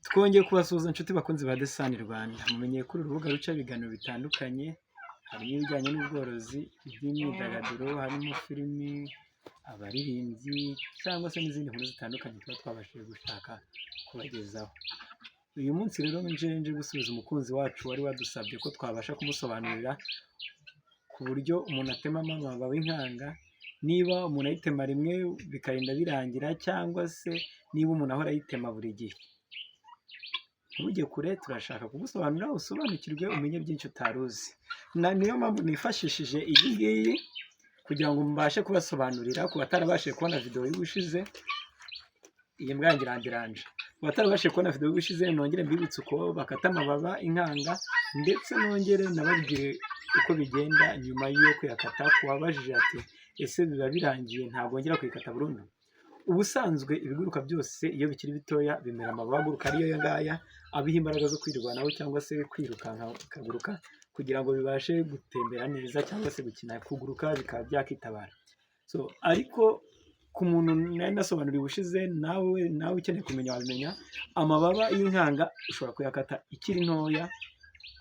Twongeye kubasuhuza inshuti bakunzi ba The Sun Rwanda. Mumenyeye kuri uru rubuga ruca ibiganiro bitandukanye, harimo ibijyanye n'ubworozi, iby'imyidagaduro, harimo filimi, abaririmbyi cyangwa se n'izindi nkuru zitandukanye tuba twabashije gushaka kubagezaho. Uyu munsi rero nje gusubiza umukunzi wacu wari wadusabye ko twabasha kumusobanurira ku buryo umuntu atemamo amababi w'inkanga, niba umuntu ayitema rimwe bikarinda birangira cyangwa se niba umuntu ahora ayitema buri gihe. Ntujye kure, turashaka kugusobanurira usobanukirwe umenye byinshi utari uzi. Niyo mpamvu nifashishije iyi ngiyi kugira ngo mbashe kubasobanurira ku batarabashije kubona video y'ubushize. Iyi mbwa yanjye irandiranje. Ku batarabashije kubona video y'ubushize nongere mbibutse uko bakata amababa inkanga, ndetse nongere nababwire uko bigenda nyuma yo kuyakata. Kuwabajije ati ese biba birangiye ntabwo ngera kuyikata burundu? Ubusanzwe ibiguruka byose iyo bikiri bitoya bimera amababa aguruka ariyo ngaya, abiha imbaraga zo kwirwanaho cyangwa se kwirukanka bikaguruka kugira ngo bibashe gutembera neza cyangwa se gukina kuguruka bikaba byakitabara. Ariko ku muntu nari nasobanuriye ubushize, nawe ukeneye kumenya wabimenya, amababa y'inkanga ushobora kuyakata ikiri ntoya,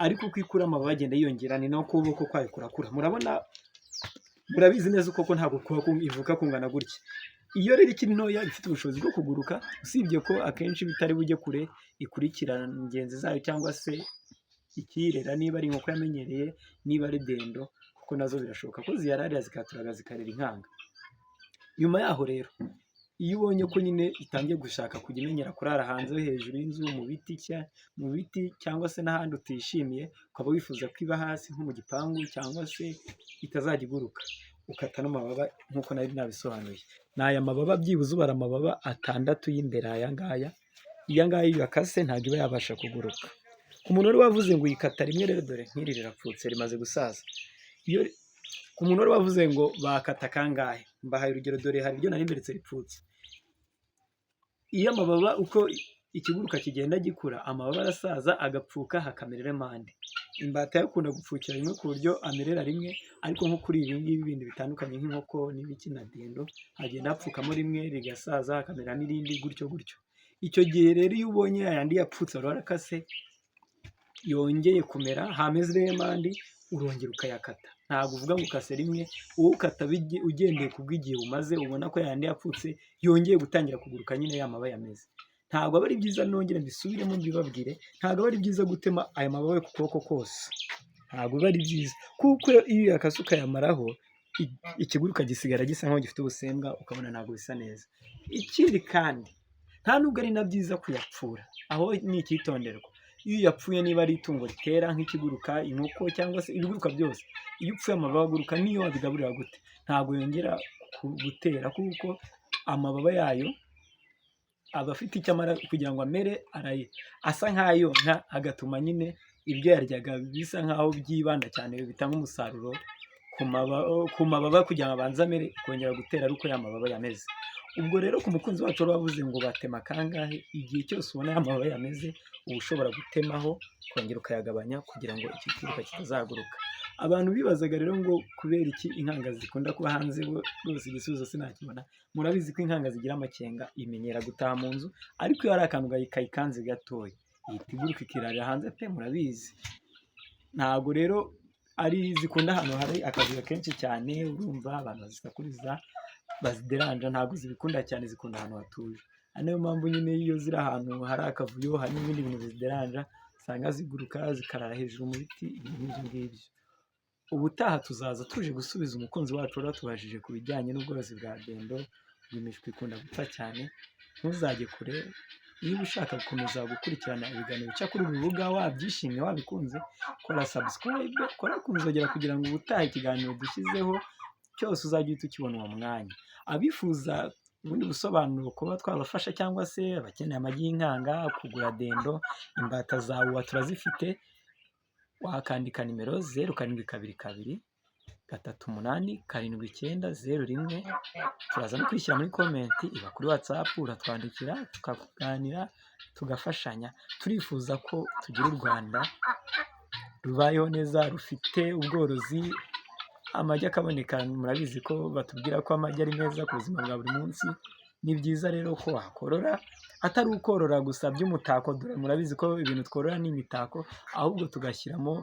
ariko uko ikura amababa agenda yiyongera, ni no kuboko kwayo kurakura. Murabizi neza uko ntabwo ivuka kungana gutya. Iyo rero ikiri ntoya ifite ubushobozi bwo kuguruka, usibye ko akenshi bitari bujye kure, ikurikirana ingenzi zayo cyangwa se ikirera, niba ari inkoko yamenyereye, niba ari dendo, kuko nazo birashoboka ko ziyararira zikaturaga zikarera inkanga. Nyuma yaho rero, iyo ubonye ko nyine itangiye gushaka kujya imenyera kurara hanze hejuru y'inzu, mu biti cyangwa se n'ahandi utishimiye, ukaba wifuza ko iba hasi nko mu gipangu cyangwa se itazajya iguruka, ukata n'amababa nk'uko nari nabisobanuye. Ni aya mababa, byibuze ubara amababa 6 y'imbere aya ngaya. Iya ngaya iyo yakase ntabwo iba yabasha kuguruka. Ku muntu wari wavuze ngo uyikata rimwe rero, dore nk'iri rirapfutse rimaze gusaza. Ku muntu wari wavuze ngo bakata kangahe, mbahaye urugero, dore hari ibyo nari mberetse ripfutse. Iyo amababa uko ikiguruka kigenda gikura, amababa arasaza agapfuka hakamerera mande. Imbata yakunda gupfukira rimwe ku buryo amerera rimwe, ariko nko kuri ibi ngibi bindi bitandukanye nk'inkoko n'ibiki na dendo, hagenda hapfukamo rimwe rigasaza hakamera n'irindi gutyo gutyo. Icyo gihe rero iyo ubonye ayandi yapfutse warakase yongeye kumera hameze mande, urongera ukayakata. Ntabwo uvuga ngo ukase rimwe, wowe ukata ugendeye ku bw'igihe umaze ubona ko ayandi yapfutse yongeye gutangira kuguruka nyine yamaba yameze. Ntabwo aba ari byiza, nongere mbisubiremo mbibabwire, ntabwo aba ari byiza gutema aya mababa ku kuboko kose. Ntabwo biba ari byiza, kuko iyo yakase ukayamaraho, ikiguruka gisigara gisa nkaho gifite ubusembwa, ukabona ntabwo bisa neza. Ikindi kandi nta nubwo ari na byiza kuyapfura, aho ni icyitonderwa. Iyo yapfuye, niba ari itungo ritera nk'ikiguruka, inkoko cyangwa se ibiguruka byose, iyo upfuye amababa aguruka niyo wabigaburira gute ntabwo yongera gutera, kuko amababa yayo aba afite icyo amara kugira ngo amere, asa nk'ayonka, agatuma nyine ibyo yaryaga bisa nk'aho byibanda cyane, bitanga umusaruro ku mababa kugira ngo abanze amere, kongera gutera ari uko y'amababa yameze. Ubwo rero ku mukunzi wacu wari wavuze ngo batema kangahe, igihe cyose ubona y'amababa yameze uba ushobora gutemaho, kongera ukayagabanya kugira ngo iki kiguruka kitazaguruka. Abantu bibazaga rero ngo kubera iki inkanga zikunda kuba hanze, rwose igisubizo sinakibona. Murabizi ko inkanga zigira amakenga, imenyera gutaha mu nzu, ariko iyo hari akantu kayikanze gatoya, ihita iguruka ikirarira hanze pe, murabizi. Ntabwo rero ari zikunda ahantu hari akavuyo kenshi cyane, urumva abantu bazisakuriza bazideranja, ntabwo zibikunda cyane, zikunda ahantu hatuje. Niyo mpamvu nyine iyo ziri ahantu hari akavuyo, hari n'ibindi bintu bizideranja, usanga ziguruka zikarara hejuru mu biti, ibintu nk'ibyo ngibyo. Ubutaha tuzaza tuje gusubiza umukunzi wacu watubajije ku bijyanye n'ubworozi bwa dendo. Iyi mishwi ikunda gupfa cyane. Ntuzajye kure, niba ushaka gukomeza gukurikirana ibiganiro bica kuri uru rubuga, wabyishimiye wabikunze, kora subscribe, kora ku nzogera kugira ngo ubutaha ikiganiro dushyizeho cyose uzajye uhita ukibona uwo mwanya. Abifuza ubundi busobanuro kuba twabafasha, cyangwa se abakeneye amagi y'inkanga, kugura dendo, imbata zawe turazifite, wakandika nimero 0722 388 7901. turaza no kwishyira muri komenti, iba kuri WhatsApp, uratwandikira tukakuganira tugafashanya. Turifuza ko tugira u Rwanda rubayeho neza, rufite ubworozi, amagi akaboneka. Murabizi ko batubwira ko amagi ari meza ku buzima bwa buri munsi. Ni byiza rero ko wakorora atari ukorora gusa by'umutako, dore murabizi ko ibintu tworora ni imitako, ahubwo tugashyiramo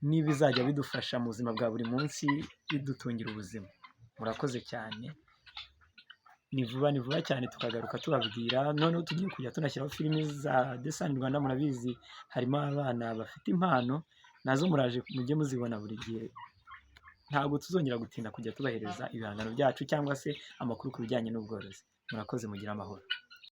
n'ibizajya bidufasha mu buzima bwa buri munsi bidutungira ubuzima. Murakoze cyane, ni vuba cyane tukagaruka tubabwira, noneho tugiye kujya tunashyiraho filimi za Desani Rwanda. Murabizi harimo abana bafite impano, nazo muraje mujye muzibona buri gihe. Ntabwo tuzongera gutinda kujya tubahereza ibihangano byacu cyangwa se amakuru ku bijyanye n'ubworozi. Murakoze, mugire amahoro.